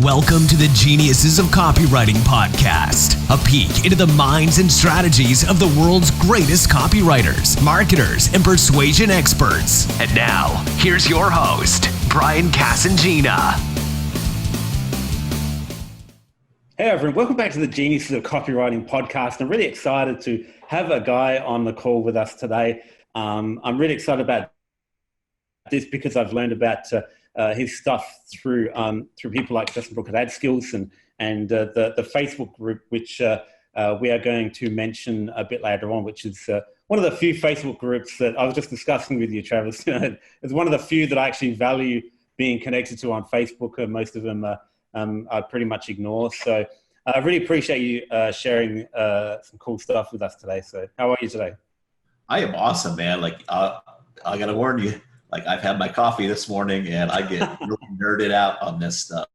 Welcome to the Geniuses of Copywriting podcast, a peek into the minds and strategies of the world's greatest copywriters, marketers, and persuasion experts. And now, here's your host, Brian Casangina. Hey everyone, welcome back to the Geniuses of Copywriting podcast. I'm really excited to have a guy on the call with us today. I'm really excited about this because I've learned about his stuff through people like Justin Brooke at Ad Skills and the Facebook group, which we are going to mention a bit later on, which is one of the few Facebook groups that I was just discussing with you, Travis. It's one of the few that I actually value being connected to on Facebook. Most of them I pretty much ignore. So I really appreciate you sharing some cool stuff with us today. So how are you today? I am awesome, man. I got to warn you. I've had my coffee this morning and I get really nerded out on this stuff.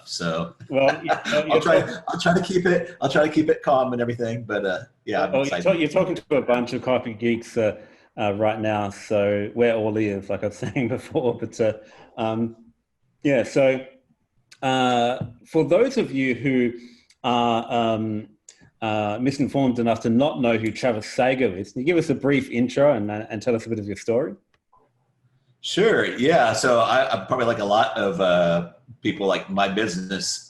So well, I'll try to keep it calm and everything. But I'm excited. You're talking to a bunch of copy geeks right now. So we're all ears, like I was saying before. But So for those of you who are misinformed enough to not know who Travis Sago is, can you give us a brief intro and tell us a bit of your story? Sure. Yeah. So I'm probably like a lot of people, like my business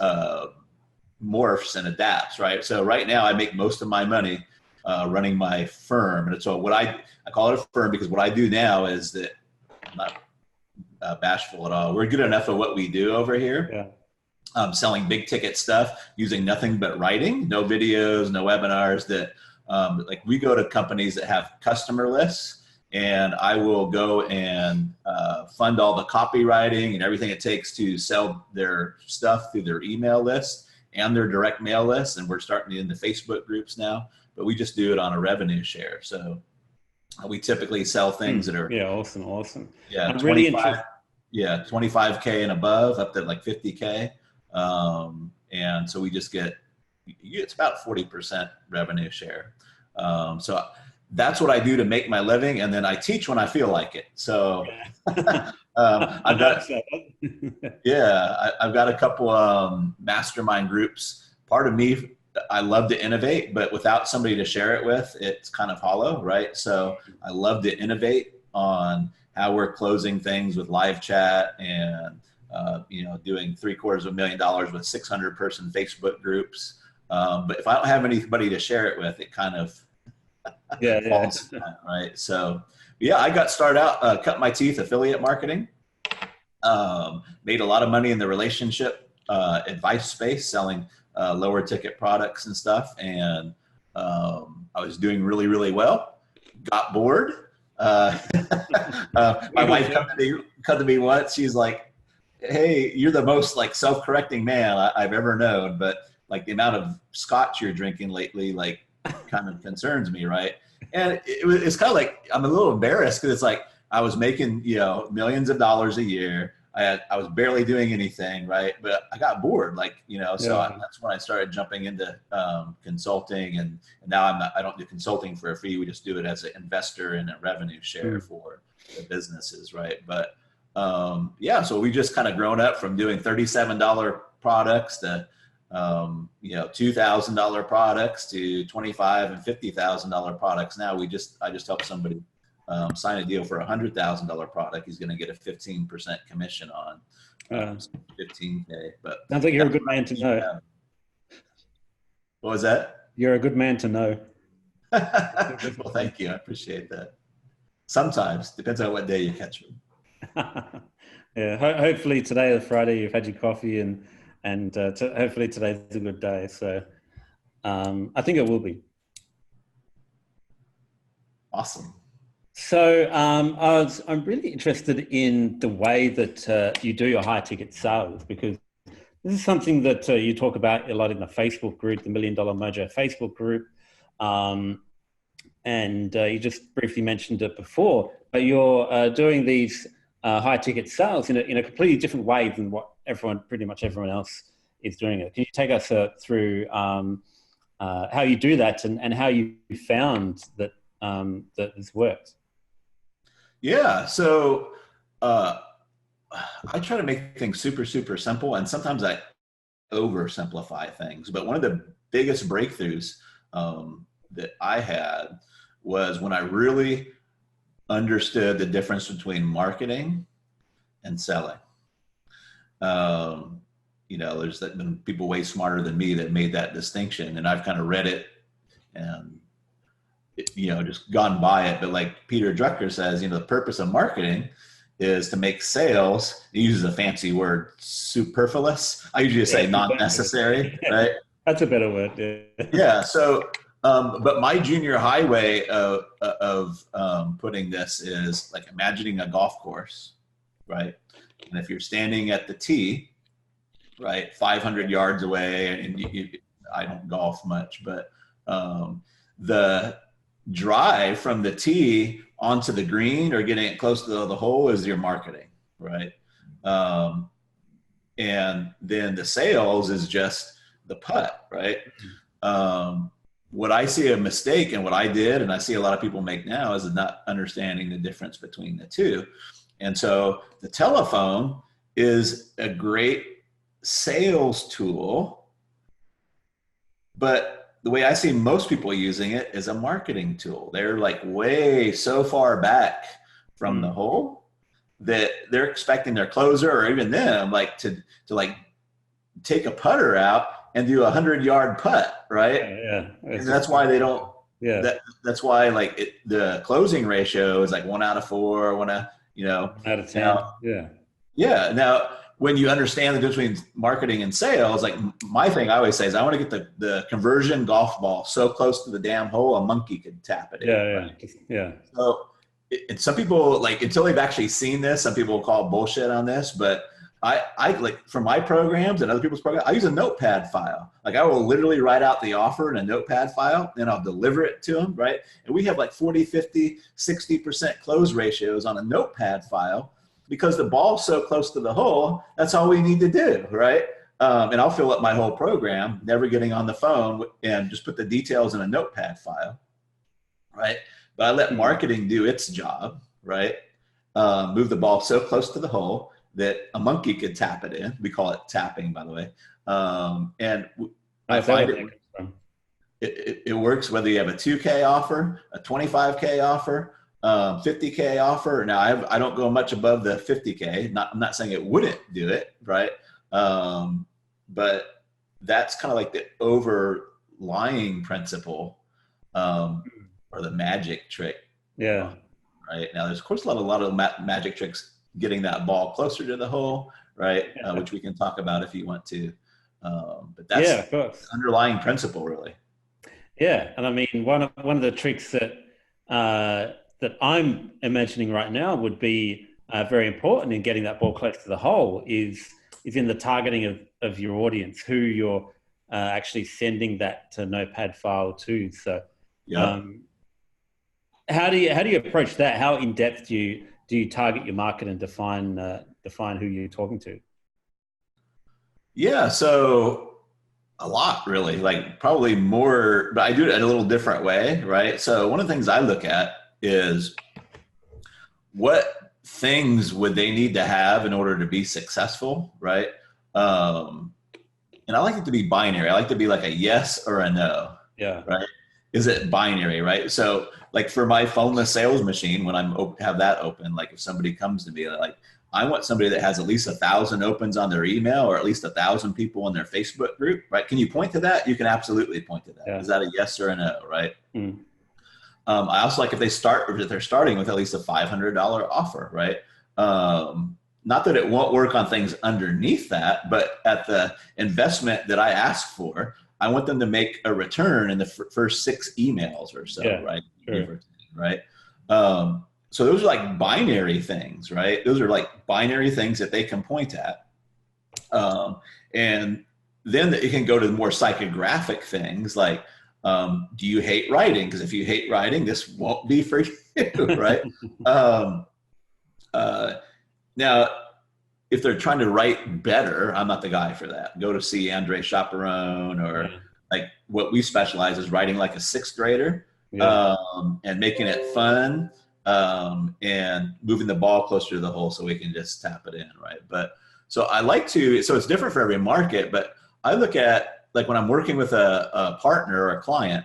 morphs and adapts, right? So right now I make most of my money running my firm. And so I call it a firm because what I do now is that I'm not bashful at all. We're good enough at what we do over here. Yeah. Selling big ticket stuff using nothing but writing, no videos, no webinars. That we go to companies that have customer lists. And I will go and fund all the copywriting and everything it takes to sell their stuff through their email list and their direct mail list. And we're starting in the Facebook groups now, but we just do it on a revenue share. So we typically sell things that are awesome. Yeah, I'm really interested. Yeah, 25K and above, up to like 50K. And so we just it's about 40% revenue share. So that's what I do to make my living, and then I teach when I feel like it. So I've got a couple mastermind groups. Part of me, I love to innovate, but without somebody to share it with, it's kind of hollow, right? So I love to innovate on how we're closing things with live chat and doing $750,000 with 600-person Facebook groups. But if I don't have anybody to share it with, it kind of falls, right? So I got started out, cut my teeth affiliate marketing, made a lot of money in the relationship advice space, selling lower ticket products and stuff. And I was doing really, really well, got bored. My wife come to me once. She's like, "Hey, you're the most self-correcting man I've ever known, but the amount of scotch you're drinking lately, kind of concerns me," right? And it's kind of I'm a little embarrassed because it's I was making millions of dollars a year. I was barely doing anything, right? But I got bored, that's when I started jumping into consulting, and now I don't do consulting for a fee. We just do it as an investor and a revenue share for the businesses, right? But so we just kind of grown up from doing $37 products to $2,000 products to $25,000 and $50,000 products. Now I just help somebody sign a deal for $100,000 product. He's going to get a 15% commission on 15K. But sounds like you're a good man to know. What was that? You're a good man to know. Well, thank you. I appreciate that. Sometimes depends on what day you catch me. Hopefully today or Friday you've had your coffee and hopefully today's a good day. So I think it will be. Awesome. So I'm really interested in the way that you do your high ticket sales, because this is something that you talk about a lot in the Facebook group, the $1 Million Mojo Facebook group. And you just briefly mentioned it before, but you're doing these high ticket sales in a completely different way than what pretty much everyone else is doing it. Can you take us through how you do that and how you found that this works? Yeah. So I try to make things super, super simple. And sometimes oversimplify things. But one of the biggest breakthroughs that I had was when I really understood the difference between marketing and selling. There's been people way smarter than me that made that distinction, and I've kind of read it and just gone by it. But like Peter Drucker says, the purpose of marketing is to make sales. He uses a fancy word, superfluous. I usually say not necessary, right? That's a better word. Yeah. Yeah. So, but my junior high way of putting this is like imagining a golf course, right? And if you're standing at the tee, right, 500 yards away, and I don't golf much, but the drive from the tee onto the green or getting it close to the hole is your marketing, right? And then the sales is just the putt, right? What I see a mistake and what I did, and I see a lot of people make now, is not understanding the difference between the two. And so the telephone is a great sales tool, but the way I see most people using it is a marketing tool. They're like way so far back from the hole that they're expecting their closer or even them like to like take a putter out and do 100-yard putt, right? Yeah. And that's why they don't. Yeah. That's why the closing ratio is like 1 out of 4, 1 out of 10. Now, yeah. Yeah. Now, when you understand the difference between marketing and sales, like my thing I always say is I want to get the conversion golf ball so close to the damn hole a monkey could tap it in. Yeah. Right? Yeah. So, and some people like until they've actually seen this, some people will call bullshit on this, but I like for my programs and other people's programs, I use a notepad file. Like I will literally write out the offer in a notepad file and I'll deliver it to them, right? And we have like 40, 50, 60% close ratios on a notepad file because the ball's so close to the hole, that's all we need to do, right? And I'll fill up my whole program, never getting on the phone and just put the details in a notepad file, right? But I let marketing do its job, right? Move the ball so close to the hole that a monkey could tap it in. We call it tapping, by the way. And I find it works whether you have a 2K offer, a 25K offer, 50K offer. Now I don't go much above the 50K. I'm not saying it wouldn't do it, right? But that's kind of like the overlying principle or the magic trick. Yeah. Right. Now there's of course a lot of magic tricks getting that ball closer to the hole, right? Which we can talk about if you want to. But that's the underlying principle, really. Yeah, and I mean one of the tricks that that I'm imagining right now would be very important in getting that ball close to the hole is in the targeting of your audience, who you're actually sending that notepad file to. So, how do you approach that? How in depth do you target your market and define who you're talking to? Yeah, so a lot really, like probably more, but I do it in a little different way, right? So one of the things I look at is what things would they need to have in order to be successful, right? And I like it to be binary. I like to be like a yes or a no. Yeah. Right. Is it binary, right? So like for my phoneless sales machine, when have that open, like if somebody comes to me, like I want somebody that has at least 1,000 opens on their email or at least 1,000 people in their Facebook group, right? Can you point to that? You can absolutely point to that. Yeah. Is that a yes or a no, right? Mm. I also like if they're starting with at least a $500 offer, right? Not that it won't work on things underneath that, but at the investment that I ask for, I want them to make a return in the first 6 emails or so, right? Sure. Right. So those are like binary things, right? Those are like binary things that they can point at. And then it can go to the more psychographic things like, do you hate writing? Because if you hate writing, this won't be for you, right? Now, if they're trying to write better, I'm not the guy for that. Go to see Andre Chaperone or like what we specialize is writing like a 6th grader and making it fun and moving the ball closer to the hole so we can just tap it in, right? But so I like to, so it's different for every market, but I look at, like, when I'm working with a partner or a client,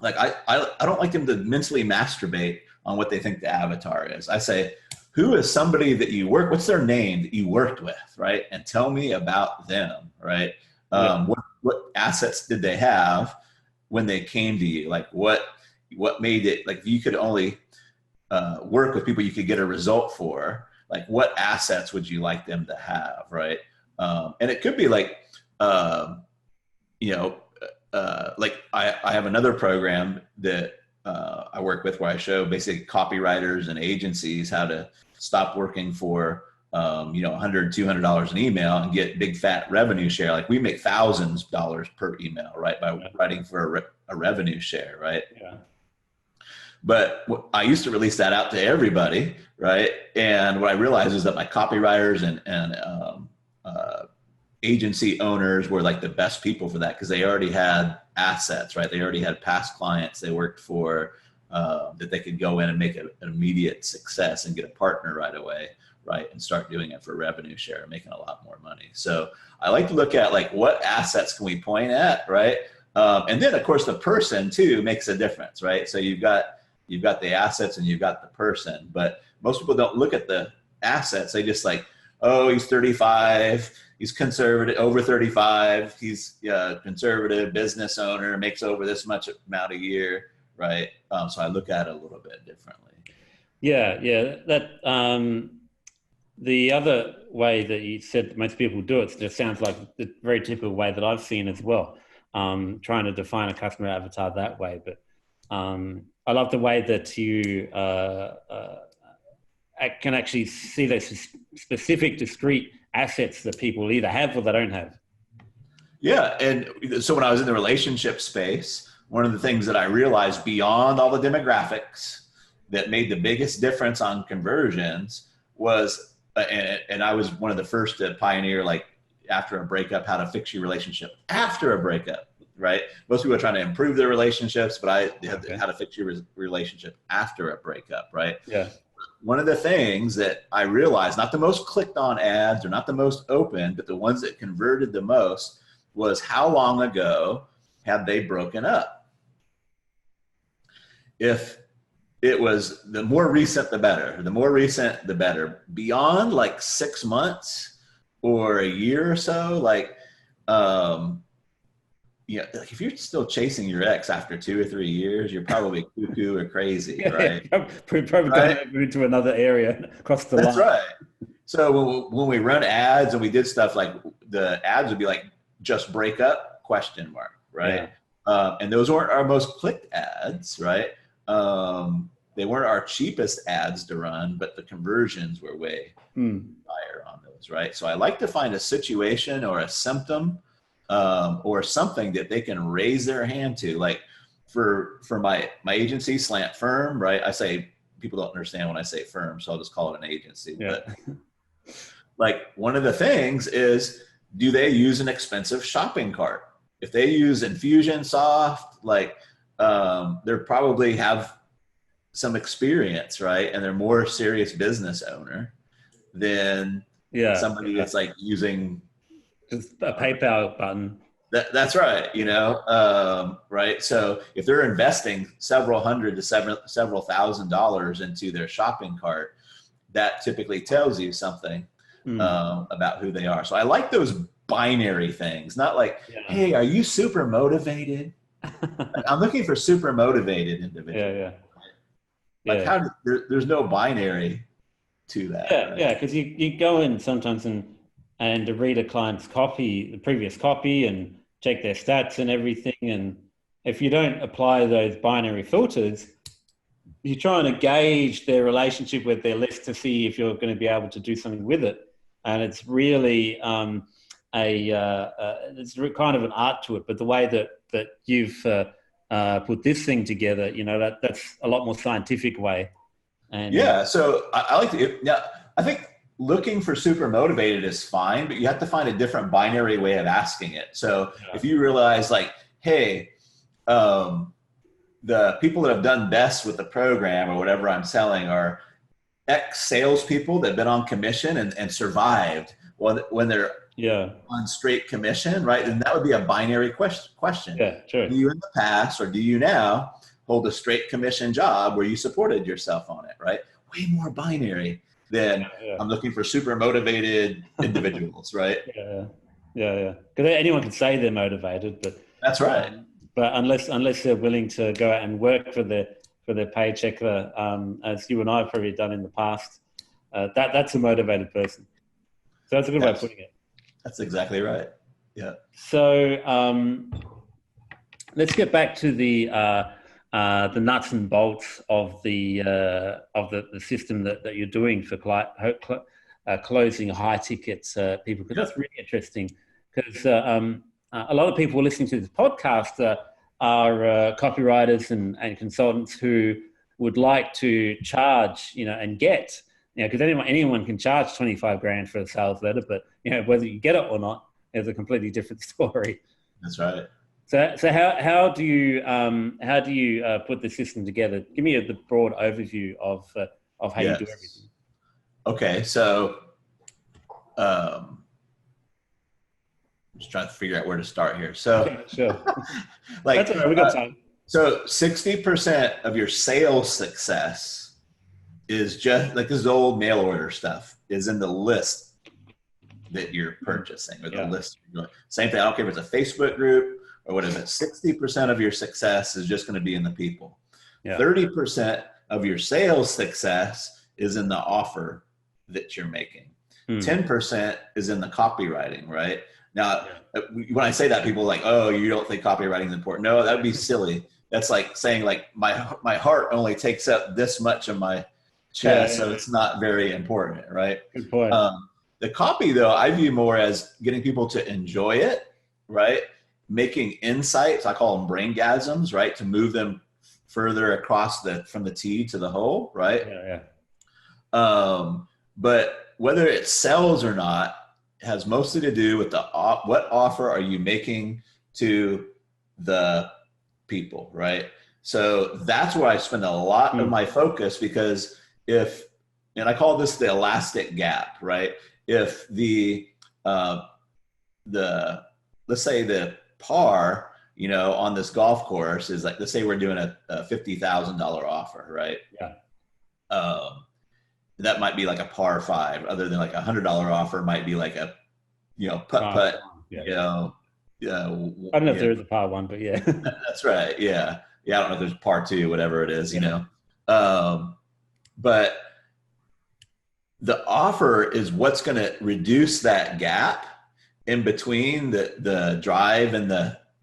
like I don't like them to mentally masturbate on what they think the avatar is. I say, who is somebody that you work, what's their name that you worked with, right? And tell me about them, right? What assets did they have when they came to you? Like what made it, like if you could only work with people you could get a result for, like what assets would you like them to have, right? And it could be like, like I have another program that I work with where I show basically copywriters and agencies how to stop working for $100, $200 an email and get big fat revenue share. Like we make thousands of dollars per email, right? By writing for a revenue share, right? Yeah. But I used to release that out to everybody, right? And what I realized is that my copywriters and agency owners were like the best people for that because they already had assets, right? They already had past clients they worked for that they could go in and make an immediate success and get a partner right away, right? And start doing it for revenue share, making a lot more money. So I like to look at like what assets can we point at, right? And then of course the person too makes a difference, right? So you've got the assets and you've got the person, but most people don't look at the assets. They just like, oh, he's 35, he's conservative, over 35, he's conservative business owner, makes over this much amount a year, right? So I look at it a little bit differently. Yeah. That the other way that you said most people do it just sounds like the very typical way that I've seen as well. Trying to define a customer avatar that way, but I love the way that you can actually see those specific, discrete assets that people either have or they don't have. Yeah, and so when I was in the relationship space, one of the things that I realized beyond all the demographics that made the biggest difference on conversions was, and I was one of the first to pioneer, like after a breakup, how to fix your relationship after a breakup. Right? Most people are trying to improve their relationships, but I had how to fix your relationship after a breakup, right? Yeah. One of the things that I realized, not the most clicked on ads or not the most open, but the ones that converted the most was how long ago had they broken up? If it was the more recent, the better. The more recent, the better. Beyond like 6 months or a year or so, like, like if you're still chasing your ex after 2 or 3 years, you're probably cuckoo or crazy, right? Probably going to move to another area across the line. That's right. So when we run ads and we did stuff like the ads would be like, just break up, ? Right? Yeah. And those weren't our most clicked ads, right? They weren't our cheapest ads to run, but the conversions were way higher on those, right? So I like to find a situation or a symptom or something that they can raise their hand to. Like for my agency, Slant Firm, right? I say, people don't understand when I say firm, so I'll just call it an agency. Yeah. But like one of the things is, do they use an expensive shopping cart? If they use Infusionsoft, like they probably have some experience, right? And they're more serious business owner than somebody that's like using just a PayPal button. That's right. Right. So if they're investing several hundred to several $1,000s into their shopping cart, that typically tells you something about who they are. So I like those binary things, not like, hey, are you super motivated? I'm looking for super motivated individuals. Like there's no binary to that. Yeah. Right? Yeah. Cause you go in sometimes and to read a client's copy, the previous copy, and check their stats and everything. And if you don't apply those binary filters, you're trying to gauge their relationship with their list to see if you're going to be able to do something with it. And it's really it's kind of an art to it. But the way that you've put this thing together, that's a lot more scientific way. And so I like to. I think looking for super motivated is fine, but you have to find a different binary way of asking it. So if you realize like, hey, the people that have done best with the program or whatever I'm selling are X salespeople that have been on commission and survived when they're on straight commission, right? Then that would be a binary question. Yeah, true. Do you in the past or do you now hold a straight commission job where you supported yourself on it, right? Way more binary than I'm looking for super motivated individuals, right? Yeah. Because anyone can say they're motivated, but that's right. But unless they're willing to go out and work for their paycheck, as you and I have probably done in the past, that's a motivated person. So that's a good way of putting it. That's exactly right. Yeah. So let's get back to the nuts and bolts of the system that you're doing for closing high tickets people, because that's really interesting. Because a lot of people listening to this podcast are copywriters and consultants who would like to charge, and get, because anyone can charge 25 grand for a sales letter, but whether you get it or not is a completely different story. That's right. So how do you put the system together? Give me the broad overview of how you do everything. Okay, so I'm just trying to figure out where to start here. So sure. That's all right, we got time. So 60% of your sales success is just like this old mail order stuff is in the list that you're purchasing or the list. Same thing. I don't care if it's a Facebook group or whatever. 60% of your success is just going to be in the people. 30% of your sales success is in the offer that you're making. 10% is in the copywriting, right? Now, when I say that, people are like, oh, you don't think copywriting is important. No, that would be silly. That's like saying like my heart only takes up this much of my chest, so it's not very important, right? Good point. The copy, though, I view more as getting people to enjoy it, right? Making insights, I call them braingasms, right? To move them further across from the T to the whole, right? But whether it sells or not has mostly to do with what offer are you making to the people, right? So that's where I spend a lot of my focus, because and I call this the elastic gap, right? If let's say the par, on this golf course is like, let's say we're doing a $50,000 offer, right? That might be like a par 5, other than like $100 offer might be like a, putt, I don't know if there is a par 1, but yeah. That's right. Yeah. I don't know if there's par 2, whatever it is, but the offer is what's going to reduce that gap in between the drive and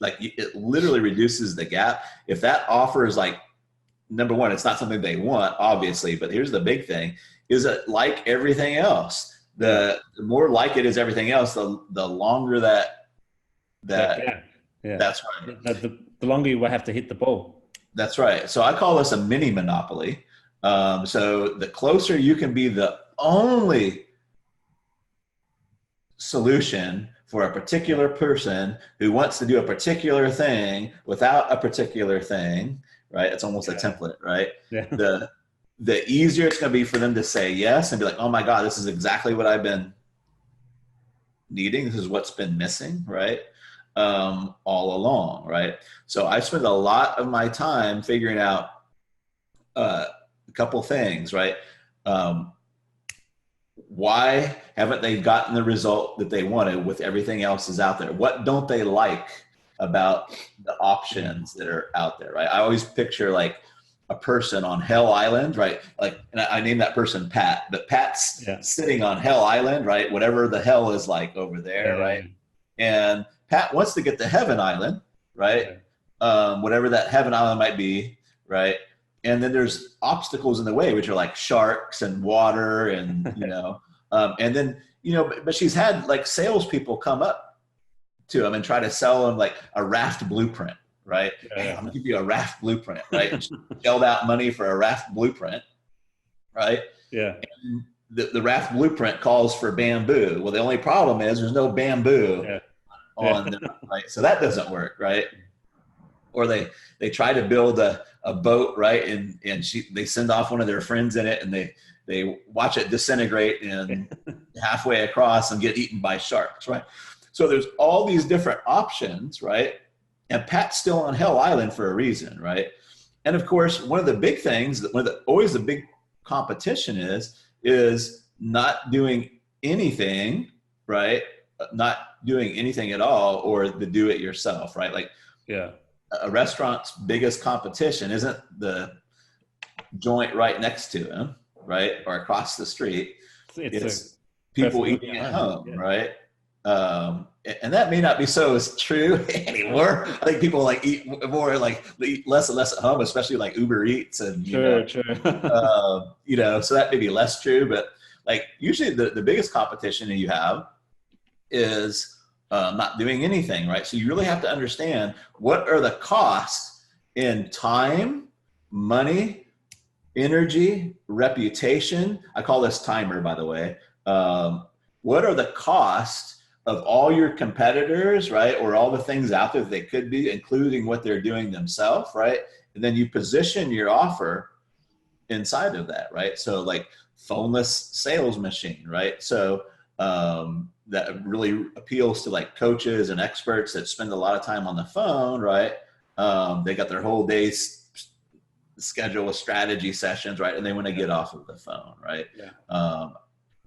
it literally reduces the gap. If that offer is like, number one, it's not something they want, obviously, but here's the big thing, is it like everything else? The more like it is everything else, the longer that that's right. The longer you will have to hit the ball. That's right. So I call this a mini monopoly. So the closer you can be the only solution for a particular person who wants to do a particular thing without a particular thing, right? It's almost a template, right? The easier it's going to be for them to say yes and be like, oh my God, this is exactly what I've been needing. This is what's been missing, right? All along, right? So I spend a lot of my time figuring out a couple things, right? Why haven't they gotten the result that they wanted with everything else is out there? What don't they like about the options that are out there, right? I always picture like a person on Hell Island, right? Like, and I name that person Pat, but Pat's sitting on Hell Island, right? Whatever the hell is like over there, right? And Pat wants to get to Heaven Island, right? Whatever that Heaven Island might be, right? And then there's obstacles in the way, which are like sharks and water and, and then, but she's had like salespeople come up to him and try to sell him like a raft blueprint, right? Hey, I'm gonna give you a raft blueprint, right? Shelled out money for a raft blueprint, right? And the raft blueprint calls for bamboo. Well, the only problem is there's no bamboo on them, right? So that doesn't work, right? Or they try to build a boat, right? And they send off one of their friends in it, and they they watch it disintegrate and halfway across and get eaten by sharks, right? So there's all these different options, right? And Pat's still on Hell Island for a reason, right? And of course, one of the big things, always the big competition is not doing anything, right? Not doing anything at all, or the do it yourself, right? Like, yeah, a restaurant's biggest competition isn't the joint right next to him, right? Or across the street. It's people eating at home, yeah. Right? And that may not be so true anymore. I think people like eat more, like eat less and less at home, especially like Uber Eats and, sure. You know, so that may be less true, but like usually the biggest competition that you have is not doing anything, right? So you really have to understand what are the costs in time, money, energy, reputation. I call this timer, by the way. What are the costs of all your competitors, right? Or all the things out there that they could be, including what they're doing themselves, right? And then you position your offer inside of that, right? So like phoneless sales machine, right? So that really appeals to like coaches and experts that spend a lot of time on the phone, right? They got their whole day's schedule of strategy sessions, right? And they want to get off of the phone, right? Yeah.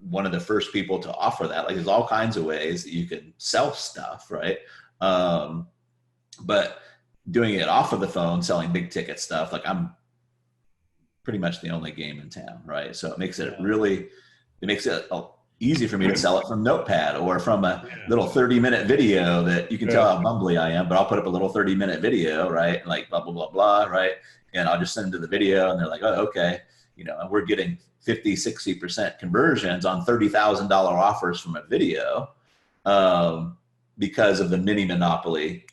One of the first people to offer that, like there's all kinds of ways that you can sell stuff, right? But doing it off of the phone, selling big ticket stuff, like I'm pretty much the only game in town, right? So it makes it easy for me to sell it from NOTEPAD or from a little 30-minute video that you can tell how bumbly I am, but I'll put up a little 30-minute video, right? Like blah, blah, blah, blah, right? And I'll just send them to the video and they're like, oh, okay. You know, and we're getting 50, 60% conversions on $30,000 offers from a video because of the mini monopoly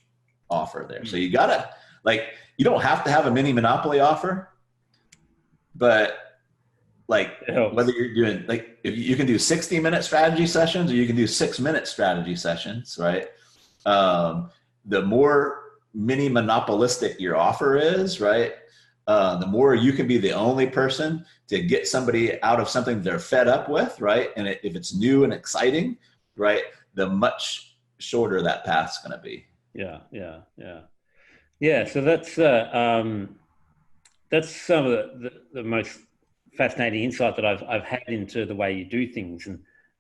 offer there. So you gotta, like, you don't have to have a mini monopoly offer, but like whether you're doing, like, if you can do 60-minute strategy sessions or you can do 6-minute strategy sessions, right? The more mini monopolistic your offer is, right? The more you can be the only person to get somebody out of something they're fed up with, right? And if it's new and exciting, right, the much shorter that path's going to be. Yeah. So that's some of the most fascinating insight that I've had into the way you do things,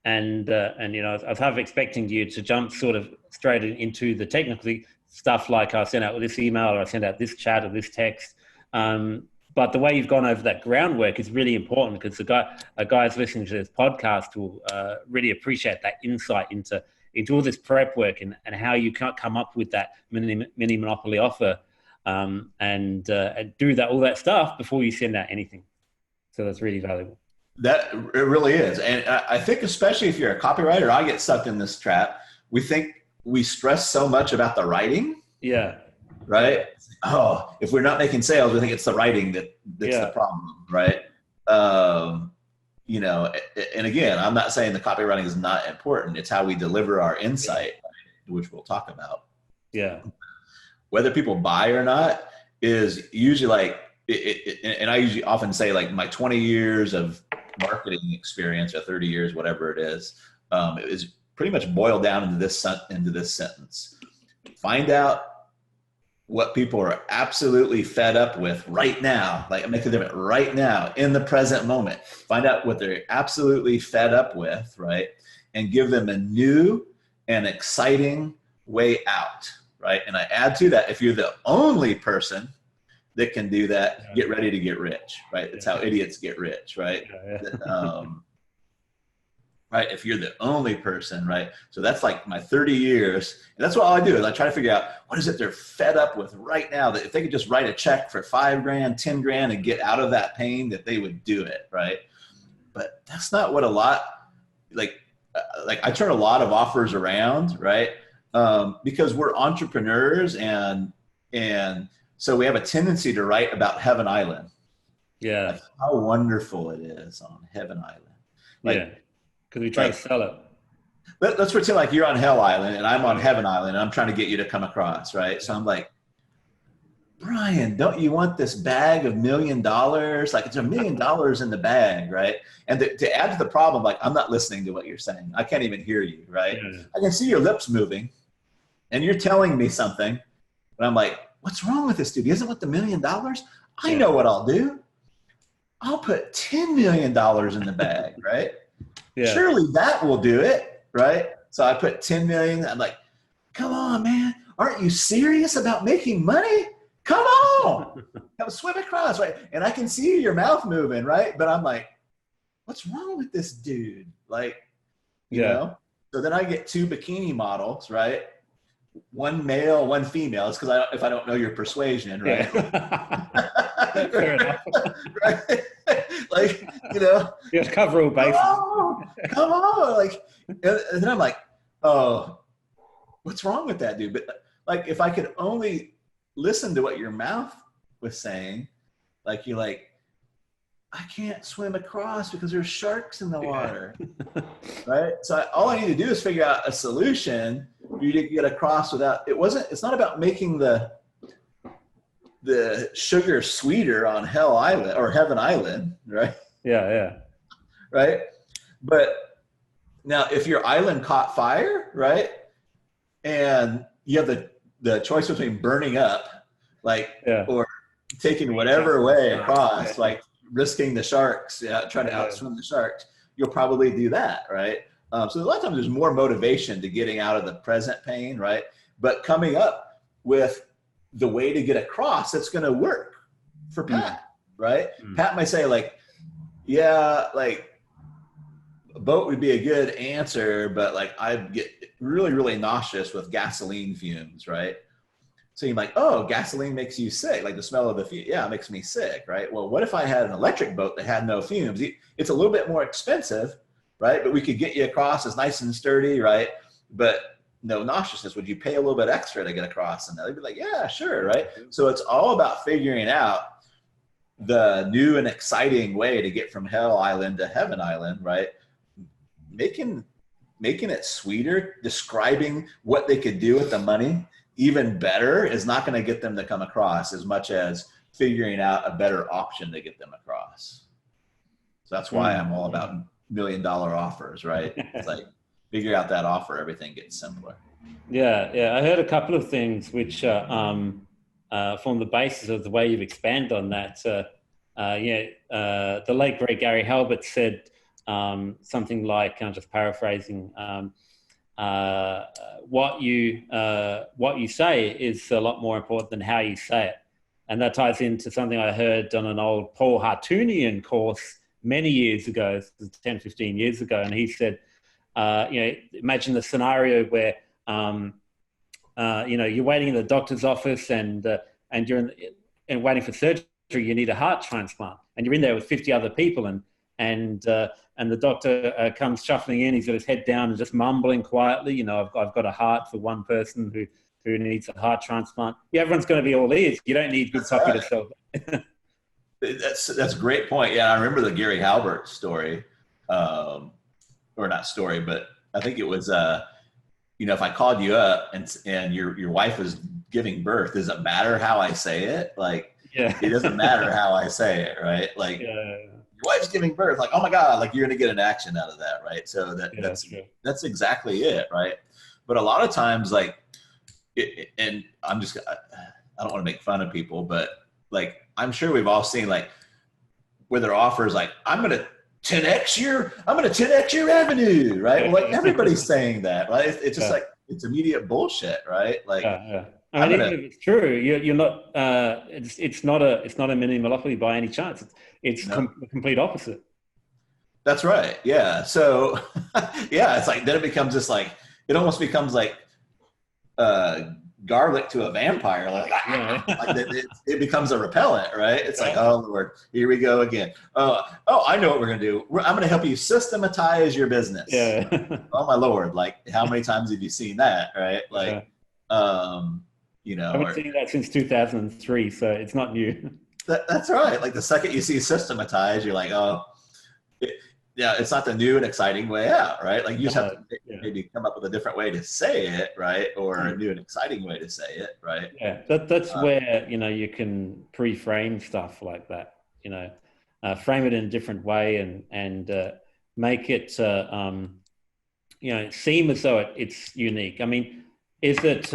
and you know, I was half expecting you to jump sort of straight into the technical stuff, like I sent out this email or I sent out this chat or this text. But the way you've gone over that groundwork is really important, because a guy's listening to this podcast will really appreciate that insight into all this prep work and how you can't come up with that mini monopoly offer and do all that stuff before you send out anything. So that's really valuable. That it really is. And I think especially if you're a copywriter, I get sucked in this trap. We stress so much about the writing. Yeah. Right? Oh, if we're not making sales, we think it's the writing that's the problem, right? You know, and again, I'm not saying the copywriting is not important. It's how we deliver our insight, which we'll talk about. Yeah. Whether people buy or not is usually like, and I usually often say like my 20 years of marketing experience or 30 years, whatever it is pretty much boiled down into this sentence. Find out what people are absolutely fed up with right now, like make a difference right now in the present moment. Find out what they're absolutely fed up with, right? And give them a new and exciting way out, right? And I add to that, if you're the only person that can do that, get ready to get rich, right? That's how idiots get rich, right? Right? If you're the only person, right? So that's like my 30 years. And that's what all I do is I try to figure out what is it they're fed up with right now, that if they could just write a check for $5,000, $10,000 and get out of that pain, that they would do it, right? But that's not what like I turn a lot of offers around, right? Because we're entrepreneurs and so we have a tendency to write about Heaven Island. Yeah. Like how wonderful it is on Heaven Island. Like, because we try to sell it. Let's pretend like you're on Hell Island and I'm on Heaven Island and I'm trying to get you to come across, right? So I'm like, Brian, don't you want this bag of $1 million? Like, it's $1 million in the bag, right? And to add to the problem, like, I'm not listening to what you're saying. I can't even hear you, right? Yeah. I can see your lips moving and you're telling me something. And I'm like, what's wrong with this dude? He doesn't want the $1 million? I know what I'll do. I'll put $10 million in the bag, right? Yeah. Surely that will do it, right? So I put 10 million. I'm like, come on, man. Aren't you serious about making money? Come on. Come swim across, right? And I can see your mouth moving, right? But I'm like, what's wrong with this dude? Like, you know? So then I get 2 bikini models, right? One male, one female. It's because if I don't know your persuasion, right? Yeah. Fair enough. Right? Like, you know, just cover all bases. Come on. Like, and then I'm like, oh, what's wrong with that dude? But like, if I could only listen to what your mouth was saying, like, you're like, I can't swim across because there's sharks in the water, right? So all I need to do is figure out a solution for you to get across without, it's not about making the sugar sweeter on Hell Island or Heaven Island, right? Yeah. Right? But now if your island caught fire, right? And you have the choice between burning up, like, or taking whatever way across, like risking the sharks, trying to outswim the sharks, you'll probably do that, right? So a lot of times there's more motivation to getting out of the present pain, right? But coming up with the way to get across that's going to work for Pat, right? Pat might say like, yeah, like a boat would be a good answer, but like I get really, really nauseous with gasoline fumes, right? So you're like, oh, gasoline makes you sick. Like the smell of the fumes, it makes me sick, right? Well, what if I had an electric boat that had no fumes? It's a little bit more expensive, right? But we could get you across as nice and sturdy, right? But no nauseousness. Would you pay a little bit extra to get across? And they'd be like, yeah, sure, right? So it's all about figuring out the new and exciting way to get from Hell Island to Heaven Island, right? Making it sweeter, describing what they could do with the money even better is not going to get them to come across as much as figuring out a better option to get them across. So that's why I'm all about $1 million offers, right? It's like, figure out that offer, everything gets simpler. Yeah. I heard a couple of things which form the basis of the way you've expanded on that. The late great Gary Halbert said something like, I'm just paraphrasing, what you say is a lot more important than how you say it. And that ties into something I heard on an old Paul Hartunian course many years ago, 10, 15 years ago. And he said, imagine the scenario where, you're waiting in the doctor's office and you're waiting for surgery, you need a heart transplant, and you're in there with 50 other people, and the doctor comes shuffling in. He's got his head down and just mumbling quietly, I've got a heart for one person who needs a heart transplant. Yeah, everyone's going to be all ears. You don't need good copy to sell that. That's a great point. Yeah, I remember the Gary Halbert story, or not story, but I think it was, if I called you up and your wife was giving birth, does it matter how I say it? Like, it doesn't matter how I say it, right? Like, your wife's giving birth, like, oh my God, like you're going to get an action out of that, right? So that's exactly it, right? But a lot of times, like, and I don't want to make fun of people, but like, I'm sure we've all seen like where their offers like, I'm going to 10x your revenue, right? Well, like everybody's saying that, right? It's just like, it's immediate bullshit, right? Like, I mean, even if it's true, you're not. It's not a mini monopoly by any chance. It's the complete opposite. That's right. Yeah. So, it's like then it becomes just like it almost becomes like garlic to a vampire. Like, it becomes a repellent, right? It's like, oh Lord, here we go again. Oh, I know what we're gonna do. I'm gonna help you systematize your business. Yeah. Oh my Lord, like how many times have you seen that, right? Like, I haven't seen that since 2003, so it's not new. That's right. Like the second you see systematize, you're like, oh, yeah, it's not the new and exciting way out, right? Like you just have to maybe come up with a different way to say it, right? Or a new and exciting way to say it, right? Yeah, that's where, you can pre-frame stuff like that, frame it in a different way and make it, seem as though it's unique. I mean, is it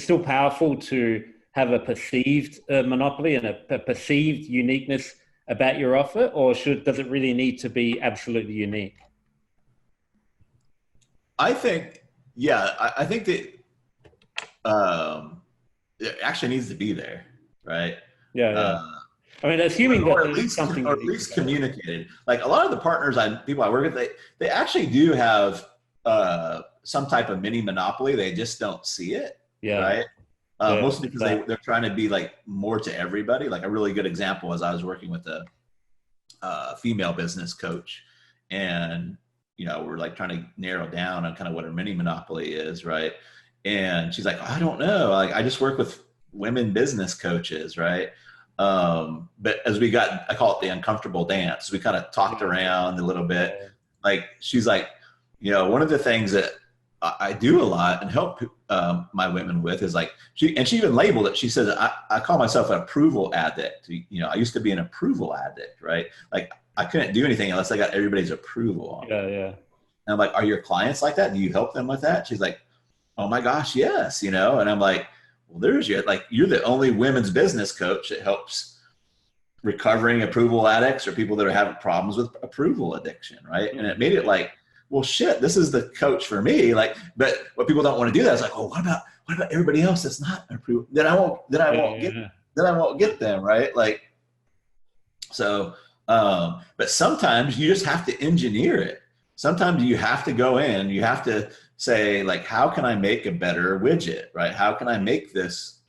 still powerful to have a perceived monopoly and a perceived uniqueness about your offer, or does it really need to be absolutely unique? I think, I think that it actually needs to be there, right? Yeah. I mean, assuming or that at least, something, or at least communicated. Like a lot of the partners people I work with, they actually do have some type of mini monopoly. They just don't see it, right? Mostly because they're trying to be like more to everybody. Like a really good example is I was working with a female business coach, and we're like trying to narrow down on kind of what her mini monopoly is, right? And she's like, I don't know. Like I just work with women business coaches, right? But as I call it the uncomfortable dance. We kind of talked around a little bit. Like she's like, one of the things that I do a lot and help my women with is like she even labeled it. She says I call myself an approval addict. I used to be an approval addict, right? Like I couldn't do anything unless I got everybody's approval on it. Yeah. And I'm like, are your clients like that? Do you help them with that? She's like, oh my gosh, yes. And I'm like, well, you're the only women's business coach that helps recovering approval addicts or people that are having problems with approval addiction, right? And it made it like, well, shit, this is the coach for me. Like, but what people don't want to do that is like, oh, what about everybody else that's not approved? Then I won't get them, right? Like, so, but sometimes you just have to engineer it. Sometimes you have to go in, you have to say like, how can I make a better widget, right? How can I make this,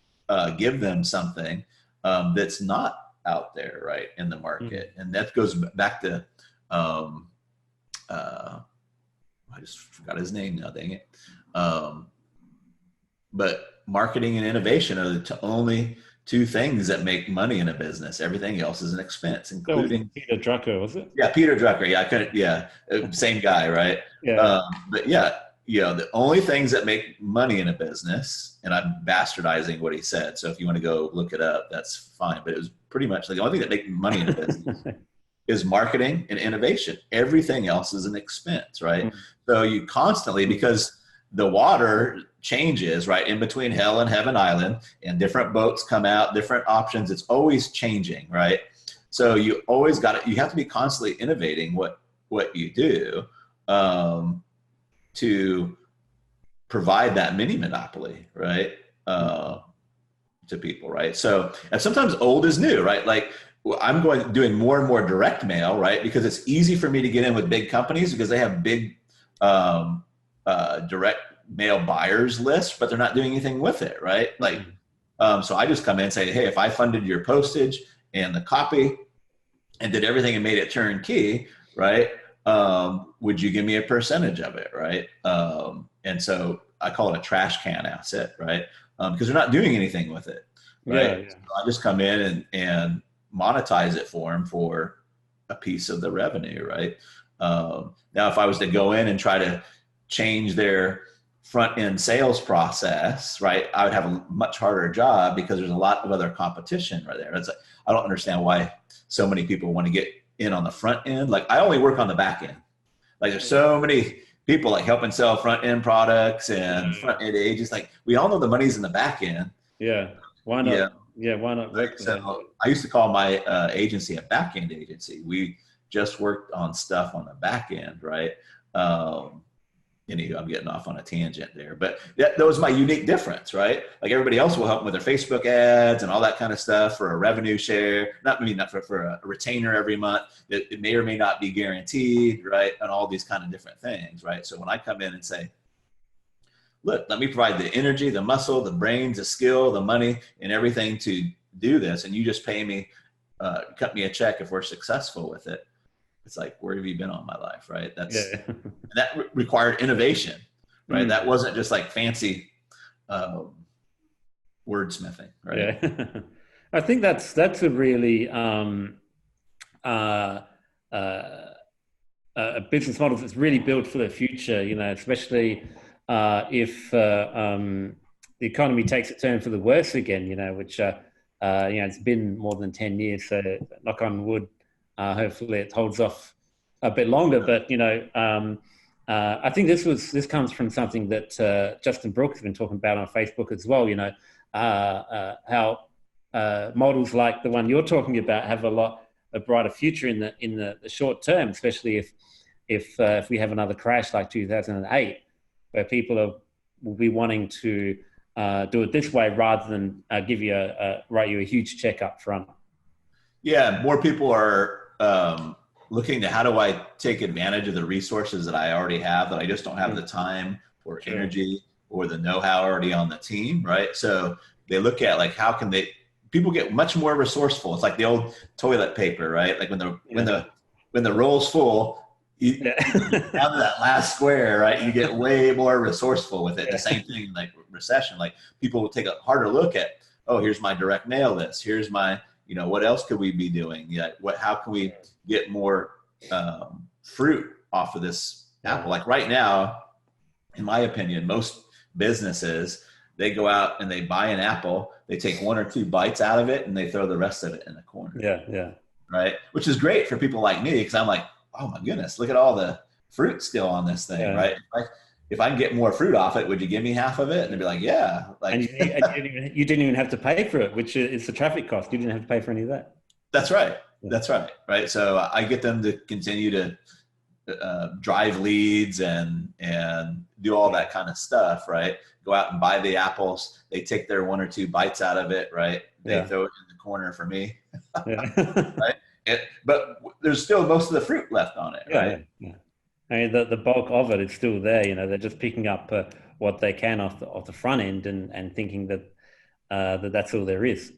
give them something that's not out there, right, in the market? And that goes back to, I just forgot his name now, dang it. But marketing and innovation are the only two things that make money in a business. Everything else is an expense, including Peter Drucker, was it? Yeah, Peter Drucker. Yeah, I couldn't. Yeah, same guy, right? Yeah. But yeah, the only things that make money in a business, and I'm bastardizing what he said. So if you want to go look it up, that's fine. But it was pretty much like the only thing that makes money in a business is marketing and innovation. Everything else is an expense, right? So you constantly, because the water changes, right, in between hell and heaven island, and different boats come out, different options. It's always changing, right? So you always you have to be constantly innovating what you do to provide that mini monopoly, right, to people, right? So, and sometimes old is new, right? Like I'm doing more and more direct mail, right? Because it's easy for me to get in with big companies because they have big direct mail buyers list, but they're not doing anything with it, right? Like, so I just come in and say, hey, if I funded your postage and the copy and did everything and made it turnkey, right? Would you give me a percentage of it, right? And so I call it a trash can asset, right? Because they're not doing anything with it, right? Yeah. So I just come in and monetize it for them for a piece of the revenue, right? Now, if I was to go in and try to change their front end sales process, right, I would have a much harder job because there's a lot of other competition right there. It's like, I don't understand why so many people want to get in on the front end. Like I only work on the back end. Like there's so many people like helping sell front end products and front end agents. Like we all know the money's in the back end. Yeah. Why not? Yeah. Why not? So I used to call my agency a back end agency. We just worked on stuff on the back end, right? I'm getting off on a tangent there, but that was my unique difference, right? Like everybody else will help with their Facebook ads and all that kind of stuff for a revenue share, not for a retainer every month. It may or may not be guaranteed, right? And all these kind of different things, right? So when I come in and say, look, let me provide the energy, the muscle, the brains, the skill, the money, and everything to do this, and you just pay me, cut me a check if we're successful with it. It's like, where have you been all my life, right? That required innovation, right? That wasn't just like fancy wordsmithing, right? Yeah. I think that's a really a business model that's really built for the future, especially if the economy takes a turn for the worse again, which, it's been more than 10 years, so knock on wood, hopefully it holds off a bit longer. But, I think this comes from something that Justin Brooke has been talking about on Facebook as well, how models like the one you're talking about have a brighter future in the short term, especially if we have another crash like 2008, where people will be wanting to do it this way rather than write you a huge check up front. Yeah, more people are looking to how do I take advantage of the resources that I already have that I just don't have the time or energy or the know-how already on the team, right? So they look at like how can people get much more resourceful. It's like the old toilet paper, right? Like when the roll's full, down to that last square, right? You get way more resourceful with it. The same thing like recession, like people will take a harder look at, oh, here's my direct mail list. Here's my, what else could we be doing? Yeah. How can we get more fruit off of this apple? Like right now, in my opinion, most businesses, they go out and they buy an apple, they take 1 or 2 bites out of it and they throw the rest of it in the corner. Yeah. Right. Which is great for people like me, because I'm like, oh my goodness, look at all the fruit still on this thing, right? Like, if I can get more fruit off it, would you give me half of it? And they'd be like, yeah. Like, and you didn't even have to pay for it, which is the traffic cost. You didn't have to pay for any of that. That's right. Yeah. That's right. Right. So I get them to continue to drive leads and do all that kind of stuff, right? Go out and buy the apples. They take their 1 or 2 bites out of it, right? They throw it in the corner for me, right? But there's still most of the fruit left on it, right? Yeah. I mean, the bulk of it is still there. They're just picking up what they can off the front end and thinking that that's all there is.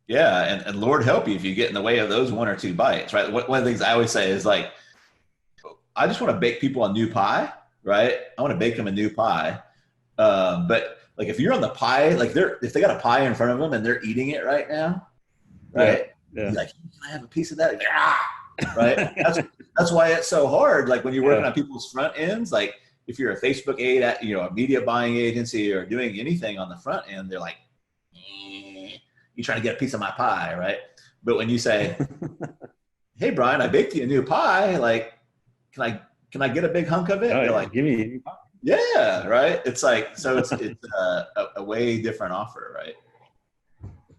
Yeah, and Lord help you if you get in the way of those 1 or 2 bites, right? One of the things I always say is like, I just want to bake people a new pie, right? I want to bake them a new pie. But like if you're on the pie, like if they got a pie in front of them and they're eating it right now, right? Yeah. Like, can I have a piece of that? Like, right? That's why it's so hard. Like when you're working on people's front ends, like if you're a Facebook aid at, a media buying agency or doing anything on the front end, they're like, you trying to get a piece of my pie, right? But when you say, hey Brian, I baked you a new pie, like, can I get a big hunk of it? They're like, give me a new pie. Yeah, right. It's like, so it's a way different offer, right?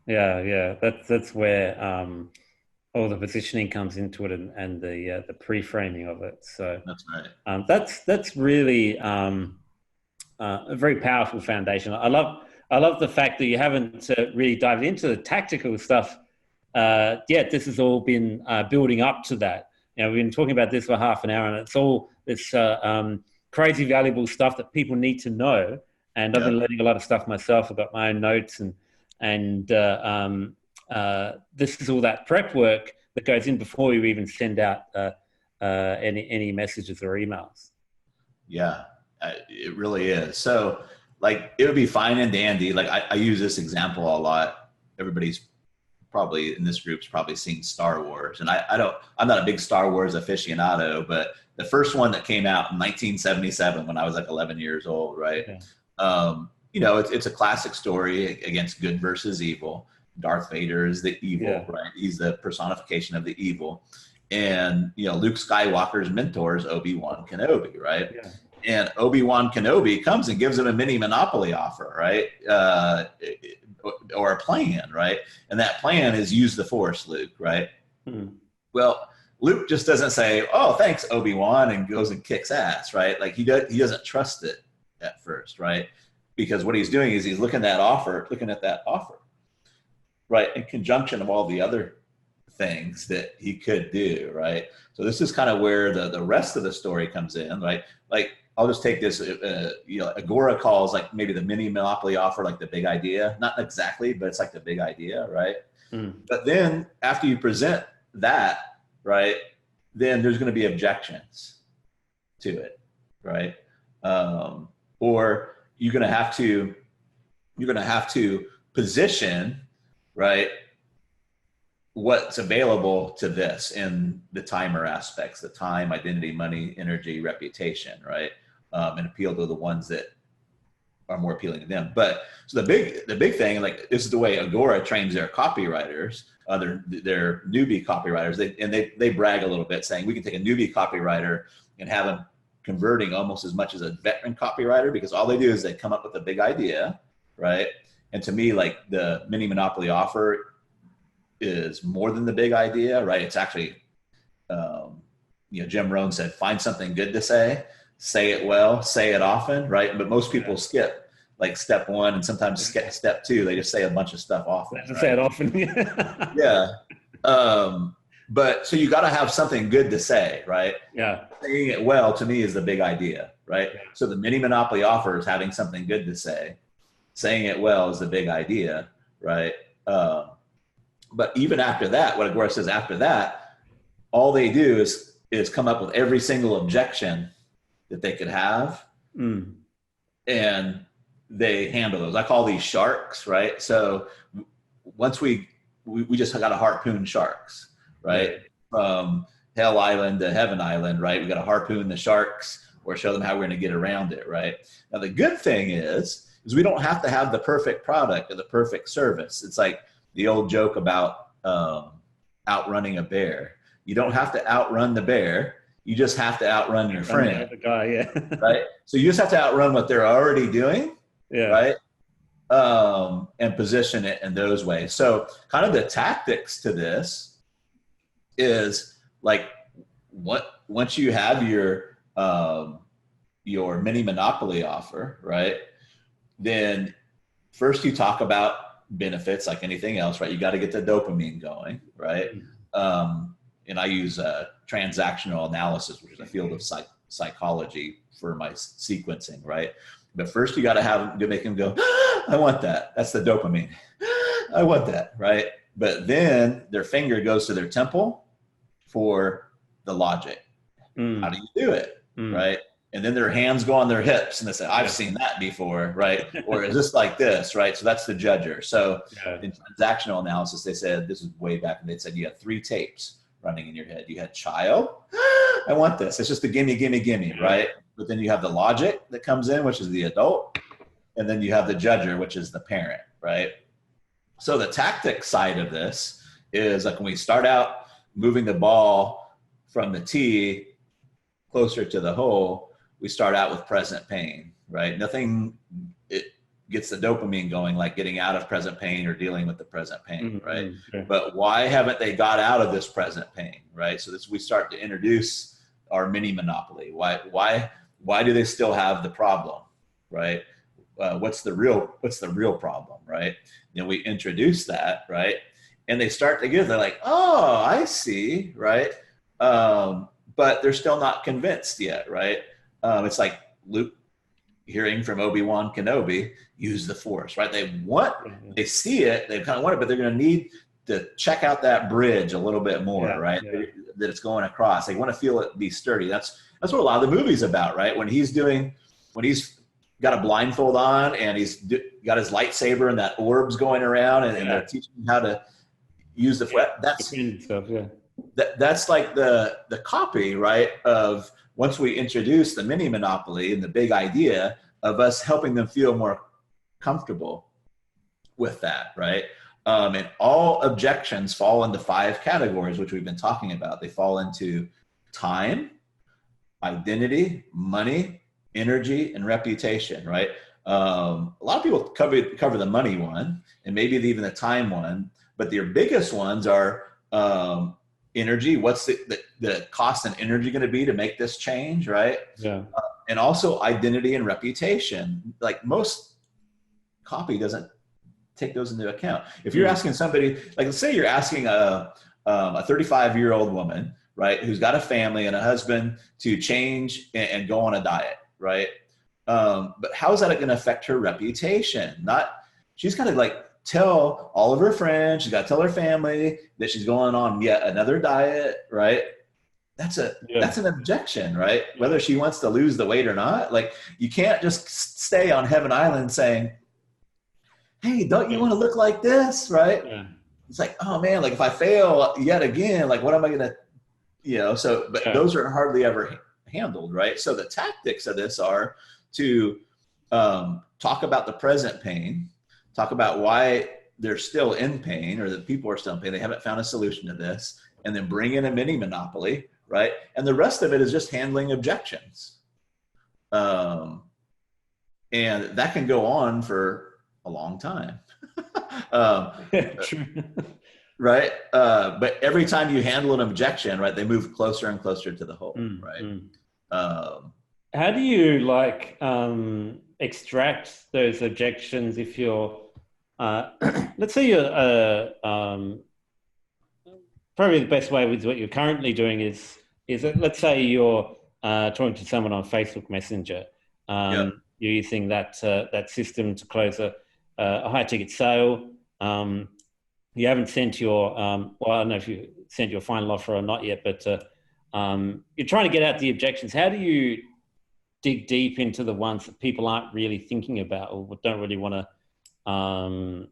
Yeah. That's where all the positioning comes into it and the pre-framing of it. So that's right. That's really a very powerful foundation. I love the fact that you haven't really dived into the tactical stuff yet. This has all been building up to that. We've been talking about this for half an hour, and it's all this crazy valuable stuff that people need to know. And I've been learning a lot of stuff myself. I've got my own notes, and this is all that prep work that goes in before you even send out any messages or emails. Yeah, it really is. So, like, it would be fine and dandy. Like, I use this example a lot. Everybody's probably in this group's probably seen Star Wars, and I'm not a big Star Wars aficionado, but the first one that came out in 1977 when I was like 11 years old, right? Yeah. It's a classic story against good versus evil. Darth Vader is the evil, right? He's the personification of the evil. And, Luke Skywalker's mentor is Obi-Wan Kenobi, right? Yeah. And Obi-Wan Kenobi comes and gives him a mini Monopoly offer, right? Or a plan, right? And that plan is use the Force, Luke, right? Well, Luke just doesn't say, oh, thanks, Obi-Wan, and goes and kicks ass, right? Like he doesn't trust it at first, right? Because what he's doing is he's looking at that offer, right? In conjunction of all the other things that he could do, right? So this is kind of where the rest of the story comes in, right? Like, I'll just take this, Agora calls like maybe the mini Monopoly offer, like the big idea, not exactly, but it's like the big idea, right? But then after you present that, right, then there's going to be objections to it, right? Or you're going to have to position, right, what's available to this in the timer aspects, the time, identity, money, energy, reputation, right? And appeal to the ones that are more appealing to them. But so the big thing, like this is the way Agora trains their copywriters, their newbie copywriters. They brag a little bit saying we can take a newbie copywriter and have them converting almost as much as a veteran copywriter, because all they do is they come up with a big idea, right? And to me, like the mini monopoly offer is more than the big idea, right? It's actually, Jim Rohn said, find something good to say it well, say it often, right? But most people skip like step one and sometimes skip step two. They just say a bunch of stuff often. Right? Say it often. Yeah. But so you got to have something good to say, right? Yeah. Saying it well to me is the big idea, right? Yeah. So the mini monopoly offer is having something good to say. Saying it well is the big idea, right? But even after that, what Agora says after that, all they do is come up with every single objection that they could have, and they handle those. I call these sharks, right? So once we just got to harpoon sharks, right? From Hell Island to Heaven Island, right? We got to harpoon the sharks or show them how we're going to get around it, right? Now the good thing is we don't have to have the perfect product or the perfect service. It's like the old joke about outrunning a bear. You don't have to outrun the bear. You just have to outrun your friend. The guy, yeah. Right? So you just have to outrun what they're already doing, right? And position it in those ways. So kind of the tactics to this is like once you have your mini monopoly offer, right? Then first you talk about benefits like anything else, right? You got to get the dopamine going, right? And I use transactional analysis, which is a field of psychology for my sequencing, right? But first you got to make them go, I want that. That's the dopamine. I want that, right? But then their finger goes to their temple for the logic. How do you do it, right? And then their hands go on their hips and they say, I've seen that before, right? Or is this like this, right? So that's the judger. So in transactional analysis, they said, this is way back, and they said you had 3 tapes running in your head. You had child, I want this. It's just a gimme, right? But then you have the logic that comes in, which is the adult. And then you have the judger, which is the parent, right? So the tactic side of this is like when we start out moving the ball from the tee closer to the hole, we start out with present pain, right? It gets the dopamine going, like getting out of present pain or dealing with the present pain, right? But why haven't they got out of this present pain, right? So we start to introduce our mini monopoly. Why do they still have the problem, right? What's the real problem, right? Then we introduce that, right? And they start to they're like, oh, I see, right? But they're still not convinced yet, right? It's like Luke hearing from Obi-Wan Kenobi, use the Force, right? They see it, they kind of want it, but they're going to need to check out that bridge a little bit more, right? That it's going across. They want to feel it be sturdy. That's what a lot of the movie's about, right? When he's got a blindfold on and he's got his lightsaber and that orb's going around and they're teaching him how to use the that's like the copy, right? Of once we introduce the mini monopoly and the big idea of us helping them feel more comfortable with that, right? And all objections fall into 5 categories, which we've been talking about. They fall into time, identity, money, energy, and reputation, right? A lot of people cover the money one and maybe even the time one, but their biggest ones are energy. What's the cost and energy going to be to make this change, right? And also identity and reputation. Like most copy doesn't take those into account. If you're asking somebody, like let's say you're asking a 35-year-old woman, right, who's got a family and a husband to change and go on a diet, right? But how is that going to affect her reputation? She's got to like tell all of her friends, she's got to tell her family that she's going on yet another diet, right? That's an objection, right? Whether she wants to lose the weight or not. Like you can't just stay on Heaven Island saying, hey, don't you want to look like this, right? it's like, oh man, like if I fail yet again, like what am I going to, so, but those are hardly ever handled, right? So the tactics of this are to talk about the present pain, talk about why they're still in pain, or that people are still in pain. They haven't found a solution to this, and then bring in a mini monopoly, right? And the rest of it is just handling objections. And that can go on for a long time. Right. But every time you handle an objection, right, they move closer and closer to the hole, right? How do you extract those objections if you're, let's say you're, probably the best way with what you're currently doing is that, let's say you're talking to someone on Facebook Messenger. You're using that system to close a high ticket sale. You haven't sent your, well, I don't know if you sent your final offer or not yet, but you're trying to get out the objections. How do you dig deep into the ones that people aren't really thinking about or don't really want to,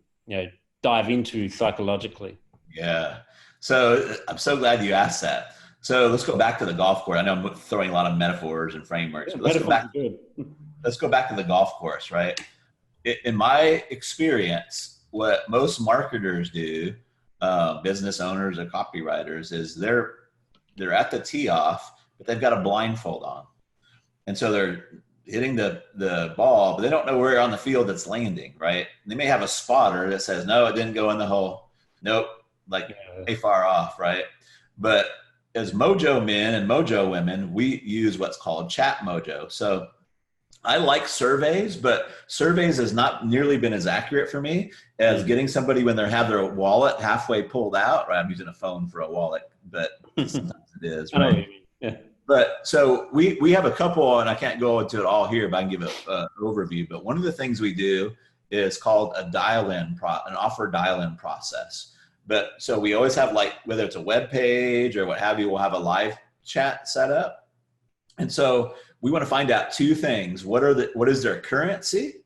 dive into psychologically? Yeah. So I'm so glad you asked that. So let's go back to the golf course. I know I'm throwing a lot of metaphors and frameworks, but let's go back to the golf course, right? In my experience, what most marketers do, business owners or copywriters, is they're at the tee off, but they've got a blindfold on. And so they're hitting the ball, but they don't know where on the field it's landing, right? They may have a spotter that says, no, it didn't go in the hole. Nope, way far off, right? But as mojo men and mojo women, we use what's called chat mojo. So I like surveys, but surveys has not nearly been as accurate for me as getting somebody when they have their wallet halfway pulled out, right? I'm using a phone for a wallet, but sometimes it is, right? Yeah. But so we have a couple, and I can't go into it all here, but I can give an overview. But one of the things we do is called an offer dial-in process. But so we always have, whether it's a web page or what have you, we'll have a live chat set up. And so we want to find out two things. What is their currency?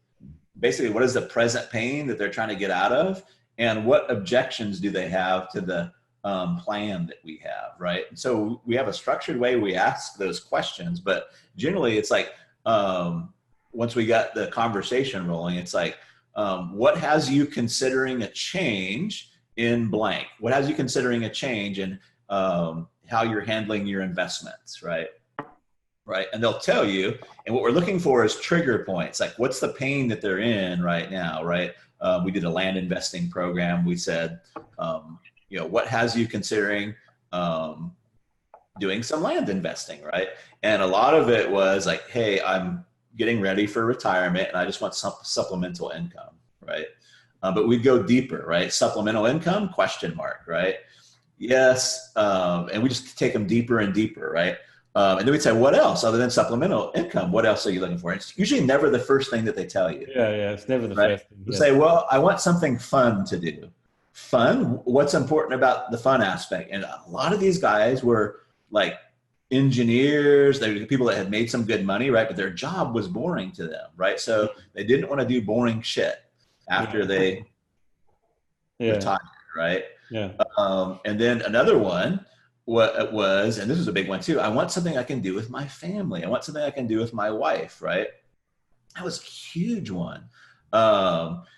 Basically, what is the present pain that they're trying to get out of? And what objections do they have to the plan that we have, right? And so we have a structured way we ask those questions, but generally it's once we got the conversation rolling, it's what has you considering a change in blank? What has you considering a change in how you're handling your investments, right? Right. And they'll tell you, and what we're looking for is trigger points. What's the pain that they're in right now, right? We did a land investing program. We said, what has you considering doing some land investing, right? And a lot of it was hey, I'm getting ready for retirement and I just want some supplemental income, right? But we'd go deeper, right? Supplemental income, ? Right? Yes. And we just take them deeper and deeper, right? And then we'd say, what else other than supplemental income? What else are you looking for? It's usually never the first thing that they tell you. Yeah. It's never the first thing. We say, well, I want something fun to do. Fun? What's important about the fun aspect? And a lot of these guys were engineers. They were people that had made some good money, right? But their job was boring to them, right? So they didn't want to do boring shit after they retired, right? Yeah. And then another one, what it was, and this was a big one too, I want something I can do with my family. I want something I can do with my wife, right? That was a huge one.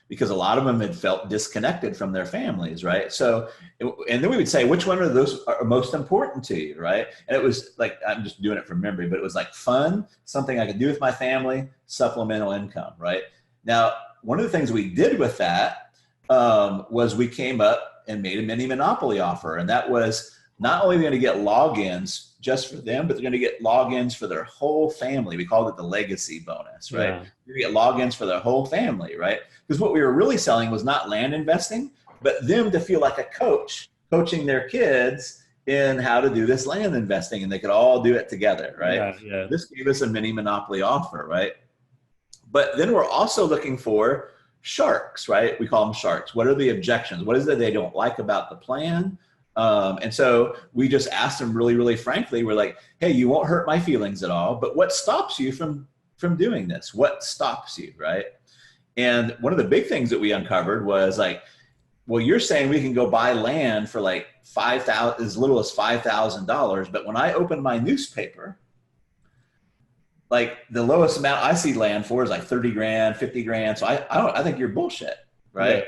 Because a lot of them had felt disconnected from their families, right? So, and then we would say, which one of those are most important to you, right? And it was I'm just doing it from memory, but it was fun, something I could do with my family, supplemental income, right? Now, one of the things we did with that was we came up and made a mini monopoly offer. And that was not only going to get logins just for them, but they're going to get logins for their whole family. We called it the legacy bonus, right? Yeah. You're going to get logins for their whole family, right? Because what we were really selling was not land investing, but them to feel like a coach, coaching their kids in how to do this land investing, and they could all do it together, right? Yeah. This gave us a mini monopoly offer, right? But then we're also looking for sharks, right? We call them sharks. What are the objections? What is it they don't like about the plan? And so we just asked them really, really frankly, we're like, hey, you won't hurt my feelings at all, but what stops you from doing this? What stops you, right? And one of the big things that we uncovered was well, you're saying we can go buy land for like $5,000, as little as $5,000. But when I open my newspaper, like the lowest amount I see land for is like 30 grand, 50 grand. So I think you're bullshit. Right.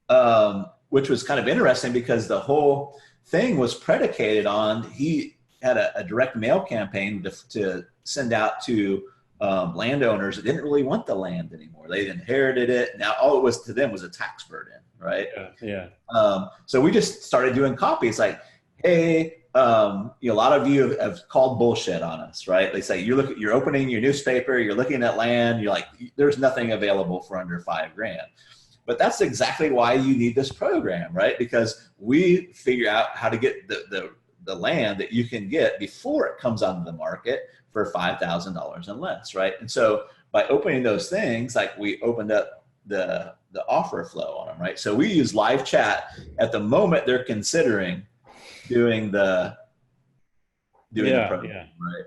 Yeah. Which was kind of interesting because the whole thing was predicated on, he had a direct mail campaign to send out to landowners that didn't really want the land anymore. They inherited it. Now all it was to them was a tax burden. Right. Yeah. So we just started doing copy. It's like, hey, a lot of you have called bullshit on us, right? They say you're opening your newspaper, you're looking at land, you're like, there's nothing available for under $5,000. But that's exactly why you need this program, right? Because we figure out how to get the land that you can get before it comes onto the market for $5,000 and less, right? And so by opening those things, like we opened up the offer flow on them, right? So we use live chat at the moment they're considering doing the program, right?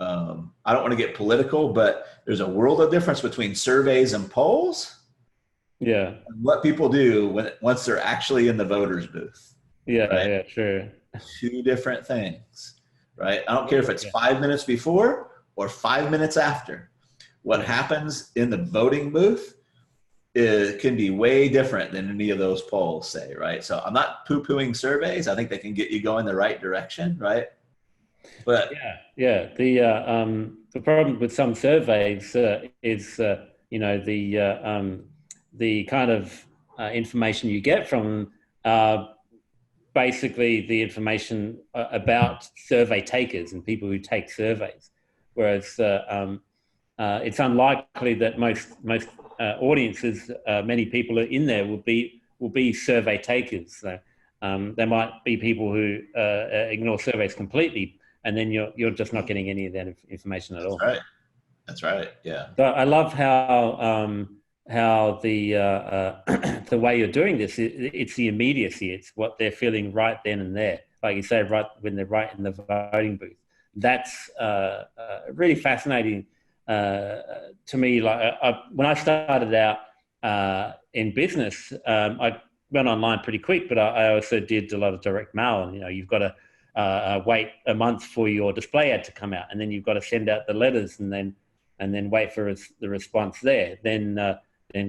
I don't want to get political, but there's a world of difference between surveys and polls. Yeah. And what people do once they're actually in the voters booth. Yeah. Right? Yeah. Sure. Two different things, right? I don't care if it's 5 minutes before or 5 minutes after. What happens in the voting booth, it can be way different than any of those polls say, right? So I'm not poo-pooing surveys. I think they can get you going the right direction, right? But the problem with some surveys is the kind of information you get from basically the information about survey takers and people who take surveys, whereas it's unlikely that most audiences, many people in there will be survey takers. So, there might be people who ignore surveys completely, and then you're just not getting any of that information at all. That's right. Yeah. So I love how the way you're doing this, it's the immediacy. It's what they're feeling right then and there. Like you say, right when they're right in the voting booth. That's really fascinating to me. Like when I started out in business, I went online pretty quick, but I also did a lot of direct mail. And you've got to wait a month for your display ad to come out, and then you've got to send out the letters, and then wait for the response there. Then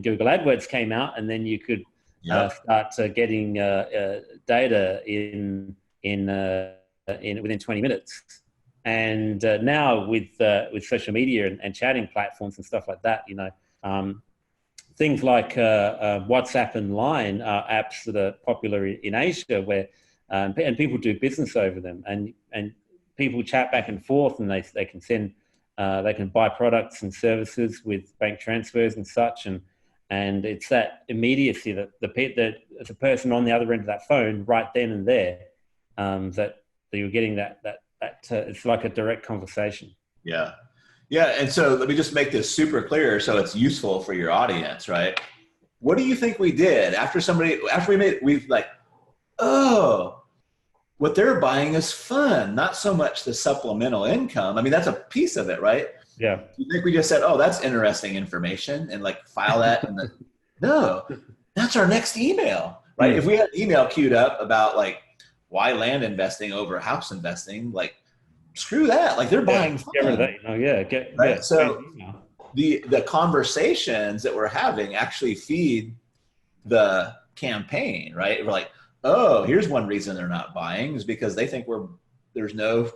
Google AdWords came out, and then you could start getting data in within 20 minutes. And now with social media and chatting platforms and stuff like that, things like WhatsApp and Line are apps that are popular in Asia, where and people do business over them, and people chat back and forth, and they can send. They can buy products and services with bank transfers and such, and it's that immediacy that the person on the other end of that phone right then and there, that you're getting that it's like a direct conversation. Yeah. And so let me just make this super clear so it's useful for your audience, right? What do you think we did we've like, oh, what they're buying is fun, not so much the supplemental income. I mean, that's a piece of it, right? Yeah. You think we just said, oh, that's interesting information and like file that in the, no, that's our next email, right? If we had an email queued up about like why land investing over house investing, like screw that. Like they're buying fun. Right? So the conversations that we're having actually feed the campaign, right? We're like, oh, here's one reason they're not buying is because they think there's no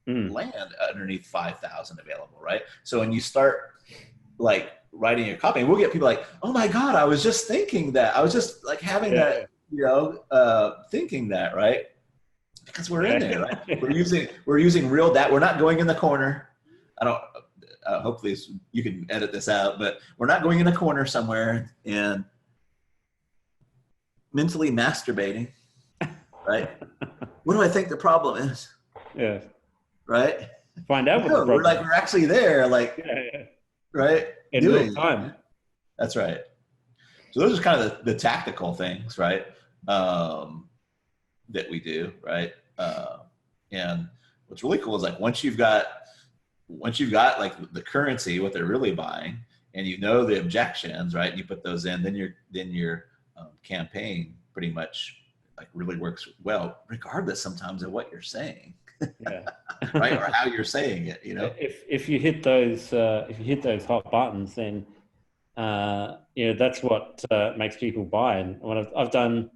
land underneath 5,000 available, right? So when you start like writing your copy, we'll get people like, oh my God, I was just thinking that. I was just like having that, thinking that, right? Because we're in there, right? We're using real data. We're not going in the corner. I don't. Hopefully, you can edit this out, but we're not going in a corner somewhere and mentally masturbating, right? What do I think the problem is? Yeah. Right. Find out what the problem is. We're actually there, like, right? In real time. That's right. So those are kind of the tactical things, right? That we do, right? And what's really cool is like once you've got like the currency, what they're really buying, and the objections, right? And you put those in, then your campaign pretty much like really works well, regardless sometimes of what you're saying. Yeah. Right, or how you're saying it, you know. If you hit those hot buttons, then that's what makes people buy. And when I've done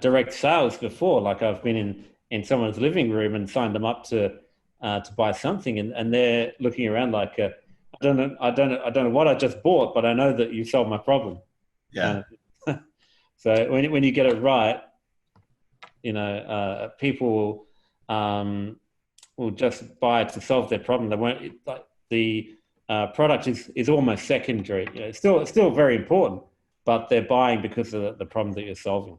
direct sales before, like I've been in someone's living room and signed them up to buy something, and they're looking around like, I don't know what I just bought, but I know that you solved my problem. Yeah. So when you get it right, people will just buy it to solve their problem. They won't, like, the product is almost secondary. It's still very important, but they're buying because of the problem that you're solving.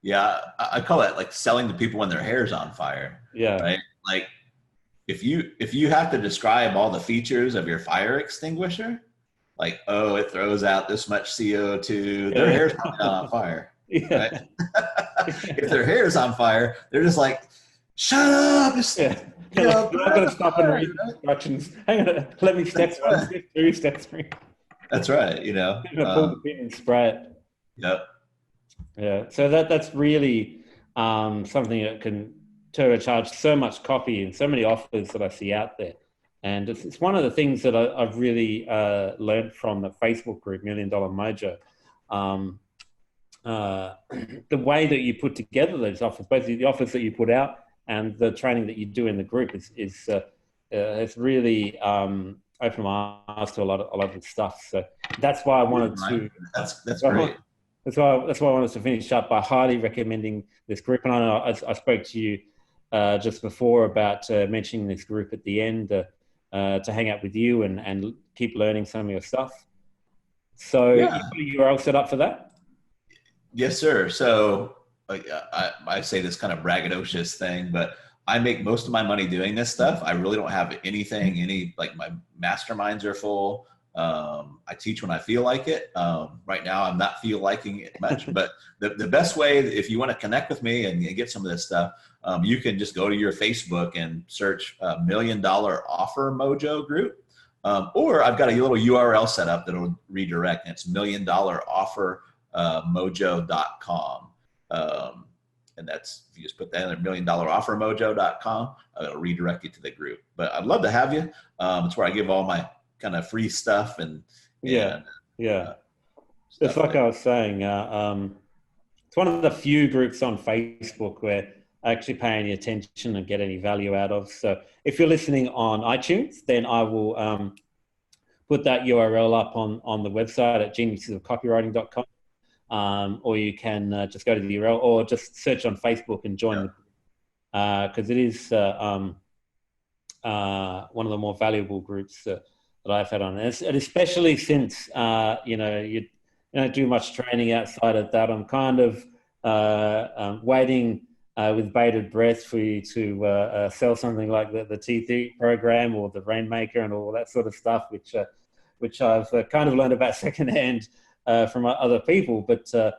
Yeah, I call that like selling to people when their hair's on fire. Yeah. Right. Like if you have to describe all the features of your fire extinguisher, like, oh, it throws out this much CO2, their hair's probably not on fire. Yeah. Right? If their hair is on fire, they're just like, shut up. I'm not going to stop and read instructions. Hang on, let me step one, step two, step three. That's right. Pull the pin and spray it. Yep. Yeah. So that's really something that can turbocharge so much copy and so many offers that I see out there. And it's one of the things that I've really learned from the Facebook group, $1 Million Mojo. The way that you put together those offers, both the offers that you put out and the training that you do in the group, it's really opened my eyes to a lot of the stuff. So that's why I wanted to. That's great. That's why I wanted to finish up by highly recommending this group. And I know I spoke to you just before about mentioning this group at the end to hang out with you and keep learning some of your stuff. So you're all set up for that? Yes, sir. So I say this kind of braggadocious thing, but I make most of my money doing this stuff. I really don't have like my masterminds are full. I teach when I feel like it. Right now I'm not feel liking it much, but the best way, if you want to connect with me and get some of this stuff, you can just go to your Facebook and search $1 Million Offer Mojo group. Or I've got a little URL set up that'll redirect, and it's $1,000,000offermojo.com. And that's, if you just put that in there, $1,000,000offermojo.com, it'll redirect you to the group. But I'd love to have you. It's where I give all my kind of free stuff and it's like I was saying, it's one of the few groups on Facebook where I actually pay any attention and get any value out of. So if you're listening on iTunes, then I will put that URL up on the website at geniusesofcopywriting.com. Or you can just go to the URL or just search on Facebook and join because it is one of the more valuable groups that I've had on. And especially since, you don't do much training outside of that. I'm kind of waiting with bated breath for you to sell something like the T3 program or the Rainmaker and all that sort of stuff, which I've kind of learned about secondhand from other people, but the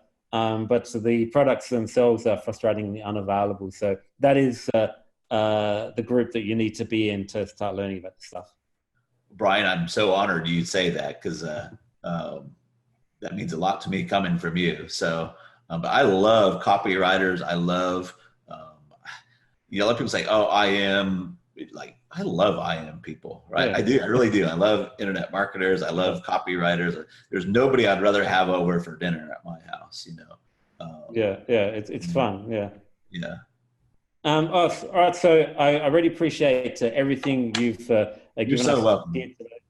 products themselves are frustratingly unavailable. So that is the group that you need to be in to start learning about the stuff. Brian, I'm so honored you say that, because that means a lot to me coming from you. So, but I love copywriters. I love, a lot of people say, oh, I love IM people, right? Yeah. I do. I really do. I love internet marketers. I love copywriters. There's nobody I'd rather have over for dinner at my house, It's fun. Yeah. Yeah. All right. So I really appreciate everything you've given us. You're so welcome.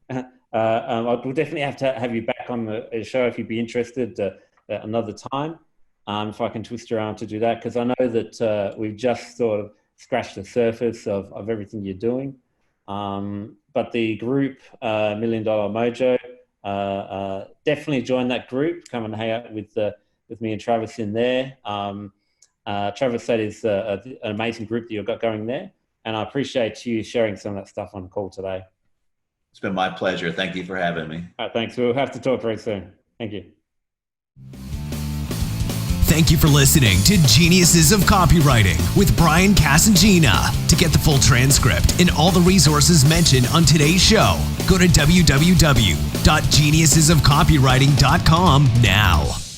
We'll definitely have to have you back on the show if you'd be interested another time. If I can twist around to do that, because I know that we've just sort of scratch the surface of everything you're doing. But the group, $1 Million Mojo, definitely join that group. Come and hang out with me and Travis in there. Travis said is an amazing group that you've got going there. And I appreciate you sharing some of that stuff on the call today. It's been my pleasure. Thank you for having me. All right, thanks. We'll have to talk very soon. Thank you. Thank you for listening to Geniuses of Copywriting with Brian Casangina. To get the full transcript and all the resources mentioned on today's show, go to www.geniusesofcopywriting.com now.